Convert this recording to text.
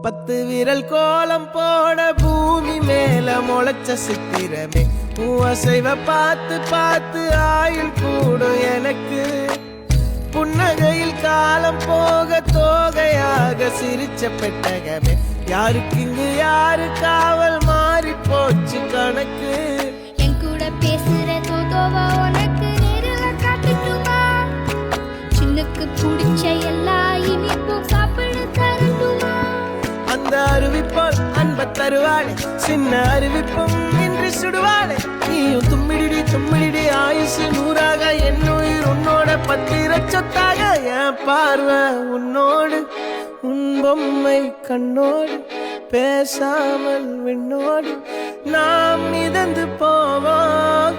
10 விரல் கோலம் போட பூமி மேல முளைச்ச சித்திரமே அசைவ பார்த்து பார்த்து ஆயுள் கூடும் எனக்கு புன்னகையில் காலம் போக தோகையாக சிரிச்ச பெட்டகமே யாருக்கு இங்கு யாரு காவல் மாறி போச்சு கணக்கு என் கூட பேசுற தோதோவா உனக்கு நேரில் காட்டுட்டுமா சின்னுக்கு பிடிச்ச எல்லா இனிப்பும் சாப்பிட தரட்டுமா அந்த அறிவிப்பால் அன்ப தருவாளே சின்ன அறிவிப்பும் இன்று சுடுவாளே நீயும் தும்மிடி ஆயுசு 100ஆக என் உயிர் உன்னோட 10 சொத்தாக என் பார்வை உன்னோடு உன் பொம்மை கண்ணோடு பேசாமல் விண்ணோடு நாம் மிதந்து போவோம்